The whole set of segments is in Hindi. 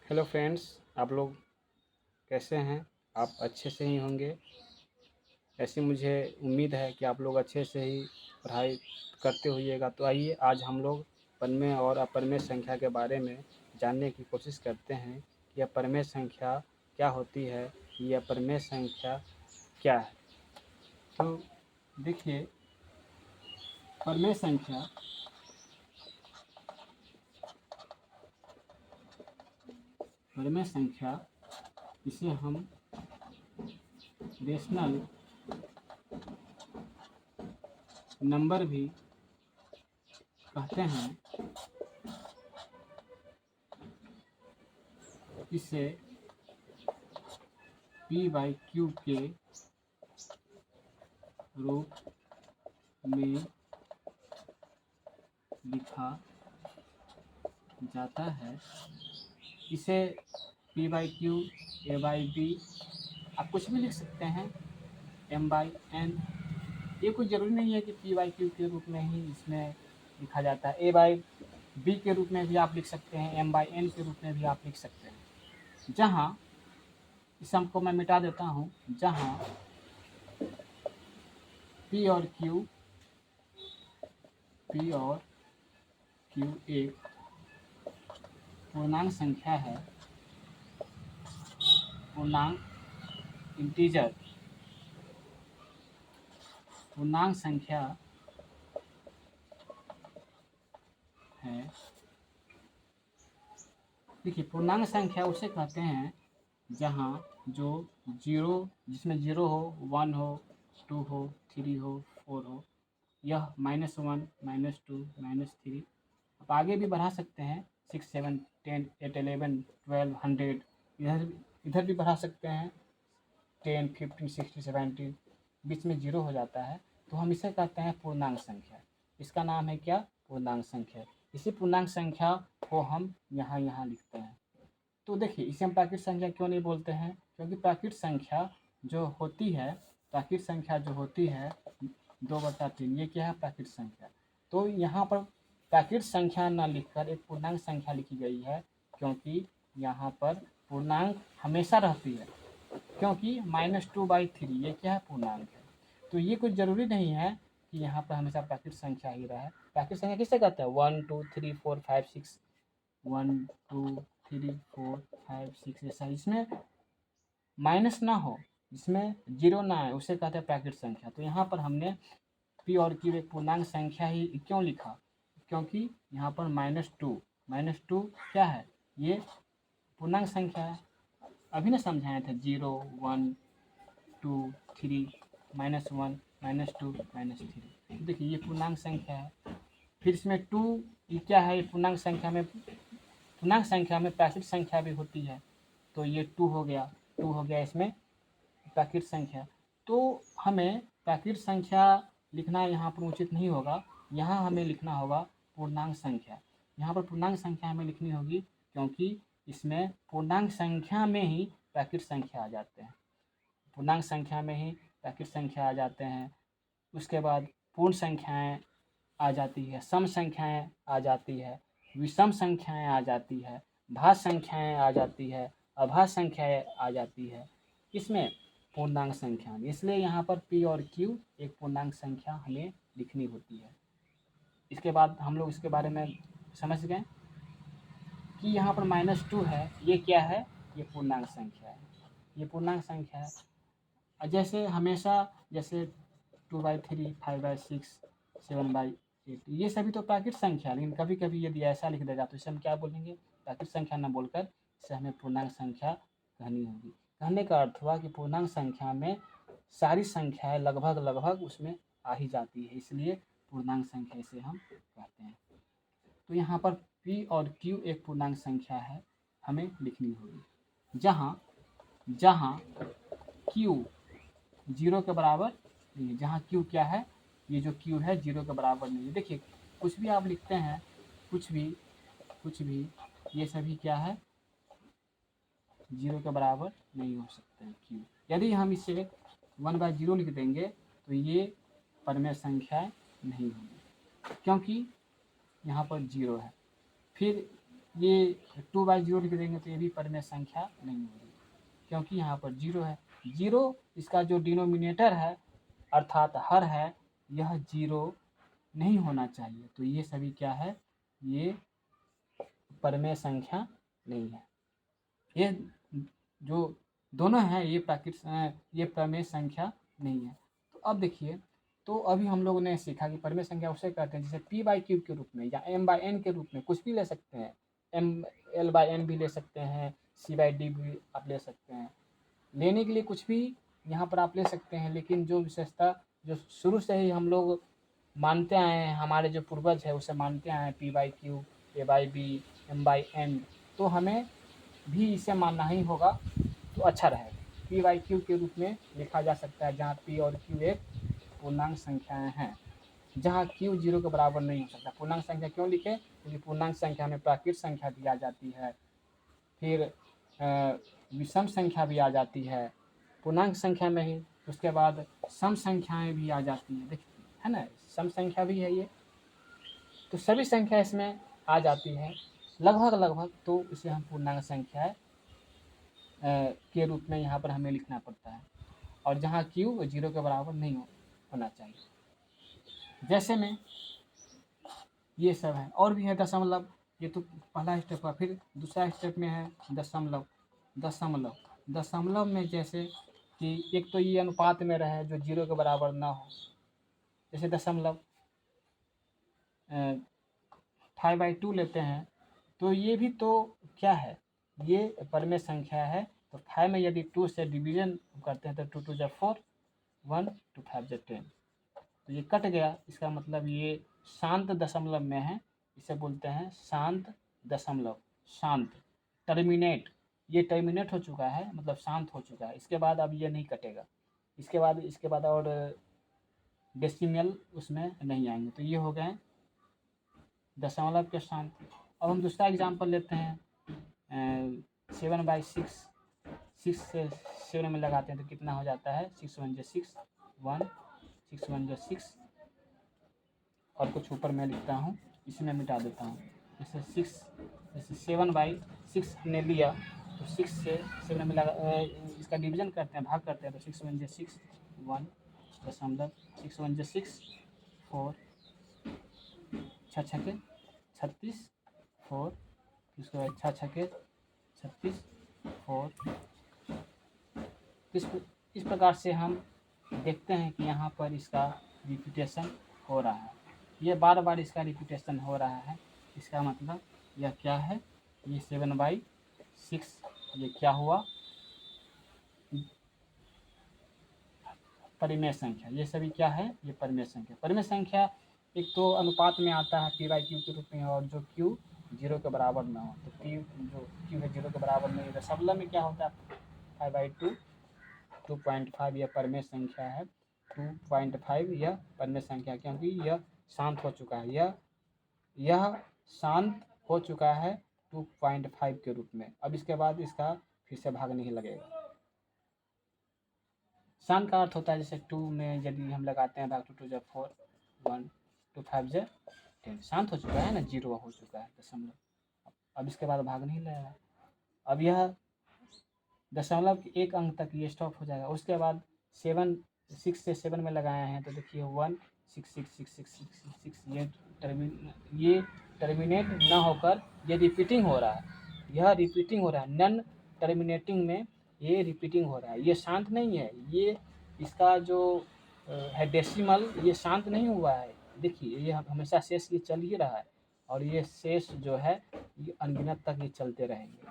हेलो फ्रेंड्स, आप लोग कैसे हैं? आप अच्छे से ही होंगे। ऐसी मुझे उम्मीद है कि आप लोग अच्छे से ही पढ़ाई करते होइएगा। तो आइए आज हम लोग परिमेय और अपरिमेय संख्या के बारे में जानने की कोशिश करते हैं कि अपरिमेय संख्या क्या होती है, ये अपरिमेय संख्या क्या है। तो देखिए, परिमेय संख्या परिमेय संख्या इसे हम रेशनल नंबर भी कहते हैं। इसे p/q के रूप में लिखा जाता है। इसे p/q, a/b आप कुछ भी लिख सकते हैं, m/n। ये कुछ ज़रूरी नहीं है कि p/q के रूप में ही इसमें लिखा जाता है। a/b के रूप में भी आप लिख सकते हैं, m/n के रूप में भी आप लिख सकते हैं। जहाँ इस सम को मैं मिटा देता हूँ, जहाँ p और q एक पूर्णांक संख्या है, पूर्णांक इंटीजर पूर्णांक संख्या है। देखिए, पूर्णांक संख्या उसे कहते हैं जहाँ जो जीरो, जिसमें जीरो हो, वन हो, टू हो, थ्री हो, फोर हो। यह -1, -2, -3। आप आगे भी बढ़ा सकते हैं, 6, 7, 10, 8, 11, 12, 100। इधर भी बढ़ा सकते हैं, 10, 15, 16, 17। बीच में जीरो हो जाता है तो हम इसे कहते हैं पूर्णांक संख्या। इसका नाम है क्या? पूर्णांक संख्या। इसी पूर्णांक संख्या को हम यहाँ लिखते हैं। तो देखिए, इसे हम प्राकृत संख्या क्यों नहीं बोलते हैं? क्योंकि प्राकृत संख्या जो होती है, 2/3, ये क्या है? प्राकृत संख्या। तो यहाँ पर प्राकृत संख्या न लिखकर एक पूर्णांक संख्या लिखी गई है, क्योंकि यहाँ पर पूर्णांक हमेशा रहती है। क्योंकि -2/3 ये क्या है? पूर्णांक है। तो ये कुछ ज़रूरी नहीं है कि यहाँ पर हमेशा प्राकृत संख्या ही रहे। प्राकृत संख्या किसे कहते हैं? 1, 2, 3, 4, 5, 6, 1, 2, 3, 4, 5, 6 ऐसा। इसमें माइनस ना हो, इसमें जीरो ना आए, उसे कहते हैं प्राकृत संख्या। तो यहाँ पर हमने p और q एक पूर्णांक संख्या ही क्यों लिखा? क्योंकि यहाँ पर -2 क्या है? ये पूर्णांक संख्या है। अभी ना समझाए थे, 0, 1, 2, 3, -1, -2, -3। देखिए, ये पूर्णांक संख्या है। फिर इसमें 2, ये क्या है? पूर्णांक संख्या में प्राकृत संख्या भी होती है। तो ये 2 हो गया इसमें प्राकृत संख्या। तो हमें प्राकृत संख्या लिखना यहाँ पर उचित नहीं होगा। यहाँ हमें लिखना होगा पूर्णांक संख्या। यहाँ पर पूर्णांक संख्या हमें लिखनी होगी, क्योंकि इसमें पूर्णांक संख्या में ही प्राकृत संख्या आ जाते हैं। पूर्णांक संख्या में ही प्राकृत संख्या आ जाते हैं। उसके बाद पूर्ण संख्याएं आ जाती है, सम संख्याएं आ जाती है, विषम संख्याएं आ जाती है, भाज्य संख्याएं आ जाती है, अभाज्य संख्याएं आ जाती है। इसमें पूर्णांक संख्या में, इसलिए यहाँ पर p और q एक पूर्णांक संख्या हमें लिखनी होती है। इसके बाद हम लोग इसके बारे में समझ गए कि यहाँ पर -2 है, ये क्या है? ये पूर्णांक संख्या है। ये पूर्णांक संख्या है। जैसे हमेशा, जैसे 2/3, 5/6, 7/8, ये सभी तो प्राकृत संख्या है। लेकिन कभी कभी यदि ऐसा लिख देगा तो इसे हम क्या बोलेंगे? प्राकृत संख्या न बोलकर इसे हमें पूर्णांक संख्या कहनी होगी। कहने का अर्थ हुआ कि पूर्णांक संख्या में सारी संख्याएं लगभग उसमें आ ही जाती है, इसलिए पूर्णांक संख्या इसे हम कहते हैं। तो यहाँ पर p और q एक पूर्णांक संख्या है, हमें लिखनी होगी। जहाँ q 0 के बराबर नहीं है। जहाँ q क्या है? ये जो q है 0 के बराबर नहीं है। देखिए, कुछ भी आप लिखते हैं, कुछ भी, ये सभी क्या है? 0 के बराबर नहीं हो सकते हैं q। यदि हम इसे 1/0 लिख देंगे तो ये परिमेय संख्या नहीं होगी, क्योंकि यहाँ पर 0 है। फिर ये 2/0 लिख देंगे तो ये भी परिमेय संख्या नहीं होगी, क्योंकि यहाँ पर 0 है। 0 इसका जो डिनोमिनेटर है अर्थात हर है, यह 0 नहीं होना चाहिए। तो ये सभी क्या है, ये परिमेय संख्या नहीं है। ये जो दोनों हैं ये परिमेय संख्या नहीं है। तो अब देखिए, तो अभी हम लोगों ने सीखा कि परिमेय संख्या उसे कहते हैं जैसे p/q के रूप में या m/n के रूप में कुछ भी ले सकते हैं, l/m भी ले सकते हैं, c/d भी आप ले सकते हैं। लेने के लिए कुछ भी यहाँ पर आप ले सकते हैं, लेकिन जो विशेषता जो शुरू से ही हम लोग मानते आए हैं, हमारे जो पूर्वज है उसे मानते आए हैं p/q, a/b, m/n, तो हमें भी इसे मानना ही होगा तो अच्छा रहेगा। p/q के रूप में लिखा जा सकता है, जहाँ p और q एक पूर्णांक संख्याएं हैं, जहाँ q 0 के बराबर नहीं हो सकता। पूर्णांक संख्या क्यों लिखे, क्योंकि पूर्णांक संख्या में प्राकृत संख्या भी आ जाती है, फिर विषम संख्या भी आ जाती है पूर्णांक संख्या में ही, उसके बाद सम संख्याएं भी आ जाती हैं, देखिए है ना, सम संख्या भी है ये, तो सभी संख्या इसमें आ जाती है लगभग, तो इसे हम पूर्णांक संख्या के रूप में यहाँ पर हमें लिखना पड़ता है, और जहाँ q 0 के बराबर नहीं होना चाहिए। जैसे में ये सब है, और भी है दशमलव, ये तो पहला स्टेप है। फिर दूसरा स्टेप में है दशमलव में जैसे कि एक तो ये अनुपात में रहे जो 0 के बराबर ना हो, जैसे दशमलव 5/2 लेते हैं, तो ये भी तो क्या है, ये परिमेय संख्या है। तो 5 में यदि 2 से डिवीजन करते हैं तो 2 2 4, 1 2 5 10, तो ये कट गया, इसका मतलब ये शांत दशमलव में है, इसे बोलते हैं शांत दशमलव। शांत टर्मिनेट, ये टर्मिनेट हो चुका है, मतलब शांत हो चुका है, इसके बाद अब ये नहीं कटेगा, इसके बाद और डेसिमल उसमें नहीं आएंगे। तो ये हो गए दशमलव के शांत। अब हम दूसरा एग्जाम्पल लेते हैं 7/6, 6 से 7 में लगाते हैं तो कितना हो जाता है, 6 1 6 1, 6 1 6, और कुछ ऊपर मैं लिखता हूँ, इसमें मिटा देता हूँ। जैसे 7/6 हमने लिया, तो 6 से 7 में लगा इसका डिवीजन करते हैं, भाग करते हैं, तो 6 1 6 1 दशमलव 6 1 6 4 6 36 4, उसके बाद 6 36 4। इस प्रकार से हम देखते हैं कि यहाँ पर इसका रिपीटेशन हो रहा है, ये बार बार इसका रिपीटेशन हो रहा है। इसका मतलब यह क्या है, ये 7/6 ये क्या हुआ, परिमेय संख्या। ये सभी क्या है, ये परिमेय संख्या। परिमेय संख्या एक तो अनुपात में आता है p/q के रूप में, और जो q 0 के बराबर ना हो, तो p जो q है 0 के बराबर नहीं। दशमलव में क्या होता है 5/2, 2.5 यह परिमेय संख्या है, 2.5 यह परिमेय संख्या, क्योंकि यह शांत हो चुका है, यह शांत हो चुका है 2.5 के रूप में। अब इसके बाद इसका फिर से भाग नहीं लगेगा। शांत का अर्थ होता है जैसे 2 में यदि हम लगाते हैं भाग 2 2 4, 1 2 5 10, शांत हो चुका है ना, 0 हो चुका है दशमलव। अब इसके बाद भाग नहीं लगेगा, अब यह दशमलव के एक अंक तक ये स्टॉप हो जाएगा। उसके बाद 6 से 7 में लगाए हैं, तो देखिए 1 6 6 6 6 6 6, ये टर्मिनेट ना होकर ये रिपीटिंग हो रहा है, यह रिपीटिंग हो रहा है, नन टर्मिनेटिंग में ये रिपीटिंग हो रहा है, ये शांत नहीं है। ये इसका जो है डेसिमल, ये शांत नहीं हुआ है, देखिए ये हमेशा शेष ये चल ही रहा है, और ये शेष जो है ये अनगिनत तक ये चलते रहेंगे।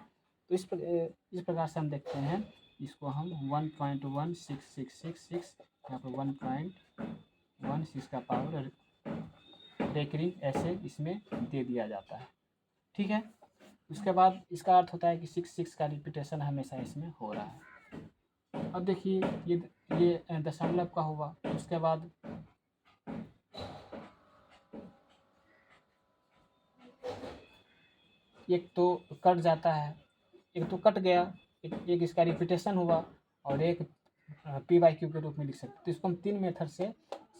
तो इस प्रकार से हम देखते हैं, इसको हम 1.1666 यहाँ पर 1.16 का पावर रेकरिंग ऐसे इसमें दे दिया जाता है, ठीक है। उसके बाद इसका अर्थ होता है कि 6 का रिपीटेशन हमेशा इसमें हो रहा है। अब देखिए ये दशमलव का हुआ, उसके बाद एक तो कट जाता है, एक तो कट गया, एक इसका रिपीटेशन हुआ, और एक p/q के रूप में लिख सकते हैं। तो इसको हम 3 मेथड से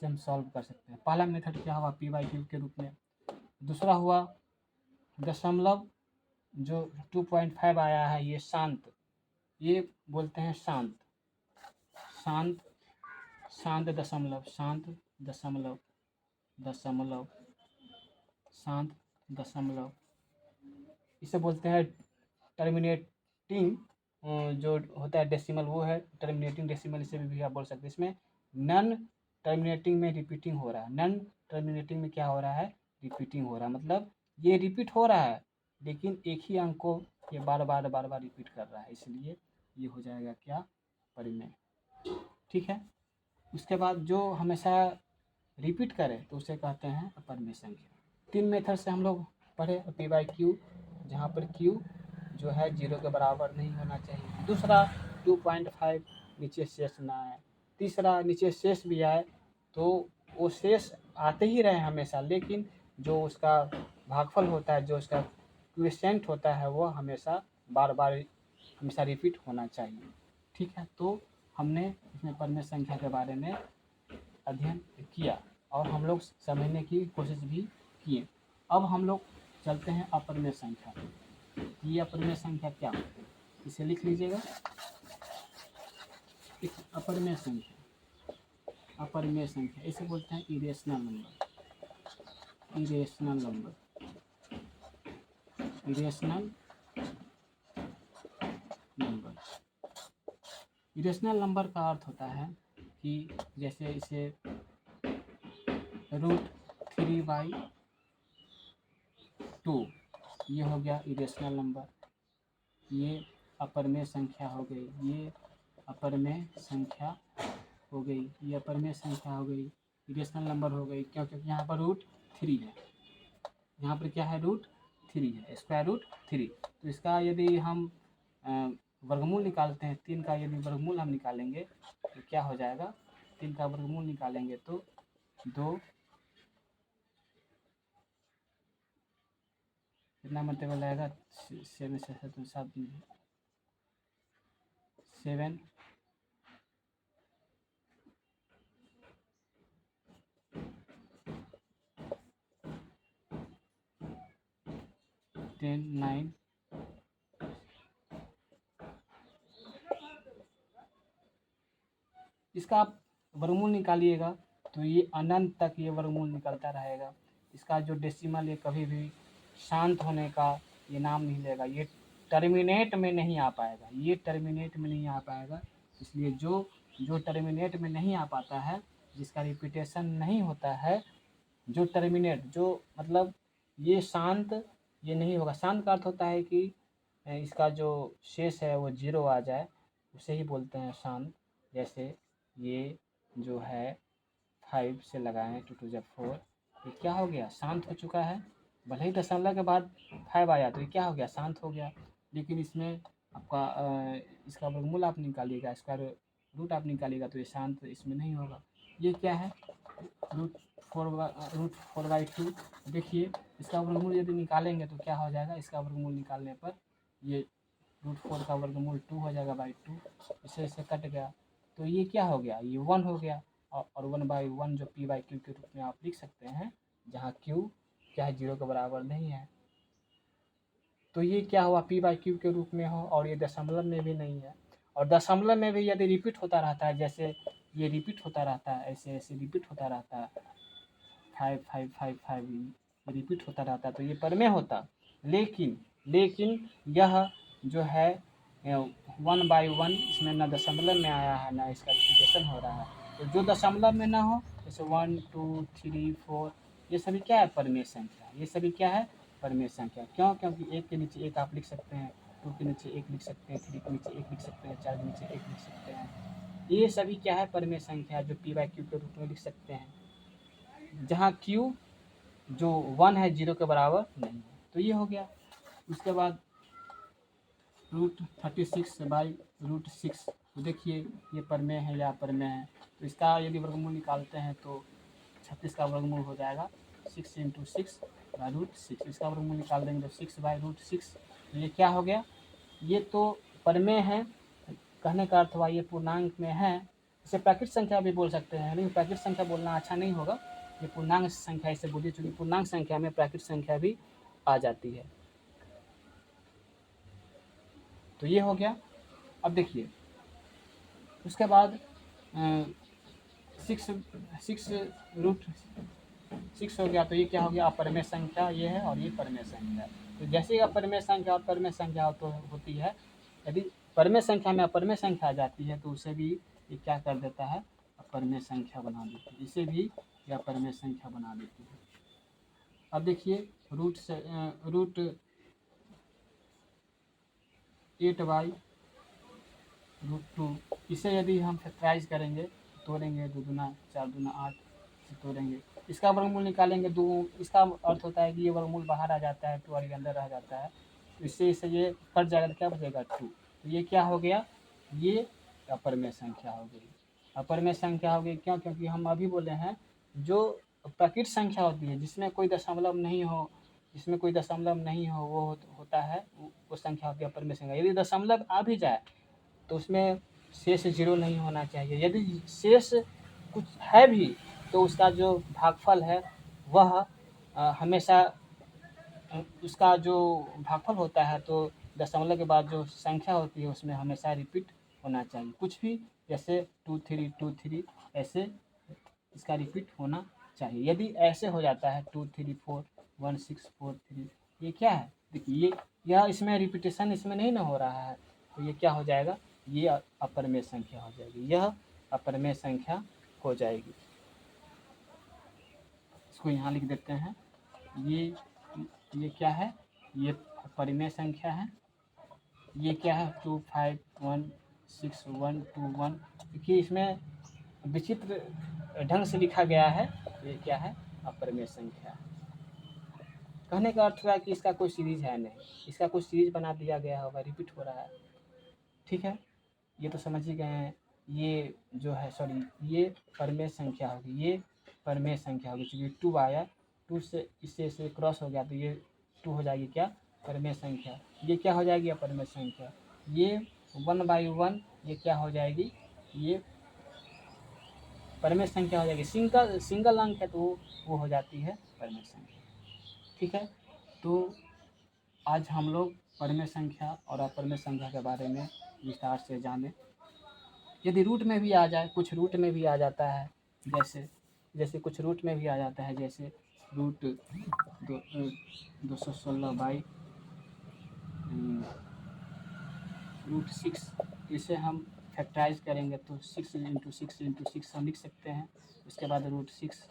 हम सॉल्व कर सकते हैं। पहला मेथड क्या हुआ, p/q के रूप में। दूसरा हुआ दशमलव जो 2.5 आया है ये शांत, ये बोलते हैं शांत, शांत, शांत दशमलव, शांत दशमलव, दशमलव, शांत दशमलव, इसे बोलते हैं टर्मिनेटिंग। जो होता है डेसिमल वो है टर्मिनेटिंग डेसिमल, इसे भी आप बोल सकते हैं। इसमें नन टर्मिनेटिंग में रिपीटिंग हो रहा है, नन टर्मिनेटिंग में क्या हो रहा है, रिपीटिंग हो रहा है, मतलब ये रिपीट हो रहा है लेकिन एक ही अंक को ये बार बार रिपीट कर रहा है, इसलिए ये हो जाएगा क्या, परिमेय। ठीक है। उसके बाद जो हमेशा रिपीट करे तो उसे कहते हैं अपरिमेय संख्या। 3 मेथड से हम लोग पढ़े, पी बाई क्यू, जहाँ पर क्यू जो है 0 के बराबर नहीं होना चाहिए। दूसरा 2.5 नीचे शेष ना आए। तीसरा नीचे शेष भी आए तो वो शेष आते ही रहे हमेशा, लेकिन जो उसका भागफल होता है, जो उसका क्वोशिएंट होता है, वो हमेशा बार बार हमेशा रिपीट होना चाहिए। ठीक है। तो हमने इसमें परिमेय संख्या के बारे में अध्ययन किया और हम लोग समझने की कोशिश भी किए। अब हम लोग चलते हैं अपरिमेय संख्या। ये अपरिमेय संख्या क्या होती है, इसे लिख लीजिएगा। अपरिमेय संख्या, अपरिमेय संख्या इसे बोलते हैं irrational number, irrational number, irrational number. Irrational number का अर्थ होता है कि जैसे इसे √3/2 ये हो गया इरेशनल नंबर, ये अपरिमेय संख्या हो गई, ये अपरिमेय संख्या हो गई, ये अपरिमेय संख्या हो गई, इरेशनल नंबर हो गई। क्यों? क्योंकि यहाँ पर √3 है, यहाँ पर क्या है, √3 है, √3। तो इसका यदि हम वर्गमूल निकालते हैं, 3 का यदि वर्गमूल हम निकालेंगे तो क्या हो जाएगा, 3 का वर्गमूल निकालेंगे तो 2, कितना मल्टीपल आएगा, 7 से 7, 7, 10, 9, इसका आप वर्गमूल निकालिएगा तो ये अनंत तक ये वर्गमूल निकलता रहेगा। इसका जो डेसिमल ये कभी भी शांत होने का ये नाम नहीं लेगा, ये टर्मिनेट में नहीं आ पाएगा, ये टर्मिनेट में नहीं आ पाएगा। इसलिए जो टर्मिनेट में नहीं आ पाता है, जिसका रिपीटेशन नहीं होता है, जो टर्मिनेट, जो मतलब ये शांत ये नहीं होगा। शांत का अर्थ होता है कि इसका जो शेष है वो 0 आ जाए, उसे ही बोलते हैं शांत। जैसे ये जो है 5 से लगाएं 2 2 4, ये क्या हो गया, शांत हो चुका है। भले ही दशमलव के बाद 5 आया तो ये क्या हो गया, शांत हो गया। लेकिन इसमें आपका इसका वर्गमूल आप निकालिएगा, इसका रूट आप निकालिएगा तो ये शांत इसमें नहीं होगा। ये क्या है, √4/2। देखिए इसका वर्गमूल यदि निकालेंगे तो क्या हो जाएगा, इसका वर्गमूल निकालने पर ये √4 का वर्गमूल 2 हो जाएगा /2, इसे कट गया तो ये क्या हो गया, ये 1 हो गया। और 1/1 जो p/q के रूप में आप लिख सकते हैं, जहाँ q क्या है, 0 के बराबर नहीं है। तो ये क्या हुआ, p/q के रूप में हो, और ये दशमलव में भी नहीं है। और दशमलव में भी यदि रिपीट होता रहता है, जैसे ये रिपीट होता रहता है, ऐसे ऐसे रिपीट होता रहता है, 5 5 5 5 रिपीट होता रहता है तो ये परिमेय होता। लेकिन यह जो है 1/1 इसमें न दशमलव में आया है, ना इसका रिपीटेशन हो रहा है। तो जो दशमलव में ना हो, जैसे 1 2 3 4, ये सभी क्या है, परिमेय संख्या। ये सभी क्या है, परिमेय संख्या। क्यों? क्योंकि 1 के नीचे 1 आप लिख सकते हैं, 2 के नीचे 1 लिख सकते हैं, 3 के नीचे 1 लिख सकते हैं, 4 के नीचे 1 लिख सकते हैं। ये सभी क्या है, परिमेय संख्या, जो p/q के रूप में लिख सकते हैं, जहाँ q जो 1 है 0 के बराबर नहीं है। तो ये हो गया। उसके बाद √36/√6, तो देखिए ये परिमेय है या अपरिमेय है। तो इसका यदि वर्गमूल निकालते हैं तो 36 का वर्गमूल हो जाएगा 6 × 6/√6। इसका वर्गमूल निकाल देंगे तो 6/√6। तो ये क्या हो गया, ये तो परिमेय है। कहने का अर्थ हुआ ये पूर्णांक में है। इसे प्राकृत संख्या भी बोल सकते हैं, लेकिन प्राकृत संख्या बोलना अच्छा नहीं होगा, ये पूर्णांक संख्या इसे बोलिए, चूँकि पूर्णांक संख्या में प्राकृत संख्या भी आ जाती है। तो ये हो गया। अब देखिए उसके बाद 6 रूट 6 हो गया। तो ये क्या हो गया, अपरिमेय संख्या ये है और ये परिमेय संख्या है। तो जैसे ही अपरिमेय संख्या और परिमेय संख्या तो होती है, यदि परिमेय संख्या में अपरिमेय संख्या आ जाती है तो उसे भी ये क्या कर देता है, अपरिमेय संख्या बना देती है, इसे भी यह अपरिमेय संख्या बना देती है। अब देखिए रूट 8/√2, इसे यदि हम फैक्टराइज करेंगे, तोड़ेंगे, 2 दूना 4 दूना 8 से तोड़ेंगे, इसका वर्गमूल निकालेंगे, इसका अर्थ होता है कि ये वर्गमूल बाहर आ जाता है 2 और ये अंदर रह जाता है, तो इससे ये कट जाएगा तो क्या बचेगा 2। तो ये क्या हो गया, ये अपरिमेय संख्या हो गई। अपरिमेय संख्या हो गई क्यों, क्योंकि हम अभी बोले हैं जो प्रकृत संख्या होती है जिसमें कोई दशमलव नहीं हो, वो होता है, वो संख्या होती है अपरिमेय संख्या। यदि दशमलव आ भी जाए तो उसमें शेष 0 नहीं होना चाहिए। यदि शेष कुछ है भी तो उसका जो भागफल है वह हमेशा उसका जो भागफल होता है तो दशमलव के बाद जो संख्या होती है उसमें हमेशा रिपीट होना चाहिए। कुछ भी जैसे 2 3 2 3 ऐसे इसका रिपीट होना चाहिए। यदि ऐसे हो जाता है 2 3 4 1 6 4 3, ये क्या है, देखिए यह इसमें रिपीटेशन इसमें नहीं ना हो रहा है, तो ये क्या हो जाएगा, ये अपरिमेय संख्या हो जाएगी, यह अपरिमेय संख्या हो जाएगी। इसको यहाँ लिख देते हैं। ये क्या है, ये परिमेय संख्या है। ये क्या है 2 5 1 6 1 2 1। देखिए इसमें विचित्र ढंग से लिखा गया है, ये क्या है, अपरिमेय संख्या। कहने का अर्थ हुआ कि इसका कोई सीरीज है नहीं, इसका कोई सीरीज बना दिया गया होगा, रिपीट हो रहा है। ठीक है, ये तो समझ ही गए हैं। ये जो है सॉरी, ये परिमेय संख्या होगी, ये परिमेय संख्या होगी। चूँकि 2 आया, 2 से इससे क्रॉस हो गया तो ये 2 हो जाएगी क्या, परिमेय संख्या। ये क्या हो जाएगी, अपरिमेय संख्या। ये 1/1 ये क्या हो जाएगी, ये परिमेय संख्या हो जाएगी। सिंगल अंक है तो वो हो जाती है परिमेय संख्या। ठीक है, तो आज हम लोग परिमेय संख्या और अपरिमेय संख्या के बारे में विस्तार से जाने। यदि रूट में भी आ जाए, कुछ रूट में भी आ जाता है, जैसे कुछ रूट में भी आ जाता है, जैसे रूट 216/√6, इसे हम फैक्टराइज करेंगे तो 6 × 6 × 6 हम लिख सकते हैं। उसके बाद √6।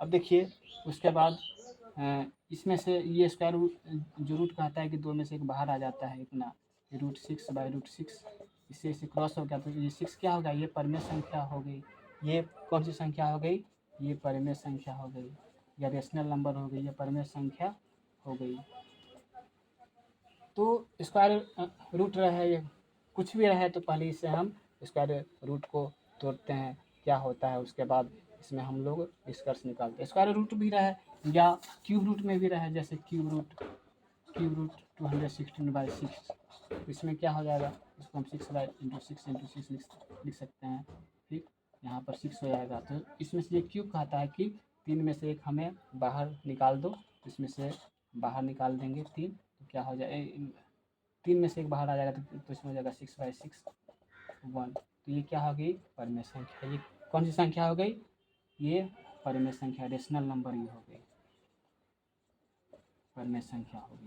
अब देखिए उसके बाद इसमें से ये स्क्वायर रूट जो रूट कहता है कि 2 में से एक बाहर आ जाता है इतना, √6/√6, इससे क्रॉस हो गया तो ये 6 क्या होगा, ये परिमेय संख्या हो गई। ये कौन सी संख्या हो गई, ये परिमेय संख्या हो गई, या रेशनल नंबर हो गई, ये परिमेय संख्या हो गई। तो स्क्वायर रूट रहे या कुछ भी रहे तो पहले इसे हम स्क्वायर रूट को तोड़ते हैं, क्या होता है, उसके बाद इसमें हम लोग निष्कर्ष निकालते हैं। स्क्वायर रूट भी रहे या क्यूब रूट में भी रहे, जैसे क्यूब रूट 216/6, इसमें क्या हो जाएगा, इसको हम 6/6 लिख सकते हैं। ठीक, यहाँ पर 6 हो जाएगा। तो इसमें से ये क्यूब कहता है कि 3 में से एक हमें बाहर निकाल दो, इसमें से बाहर निकाल देंगे 3, तो क्या हो जाए, 3 में से एक बाहर आ जाएगा तो इसमें हो जाएगा 6/6 1। तो ये क्या हो गई, परिमेय संख्या। ये कौन सी संख्या हो गई, ये परिमेय संख्या, रेशनल नंबर ये हो गई, परिमेय संख्या हो गई।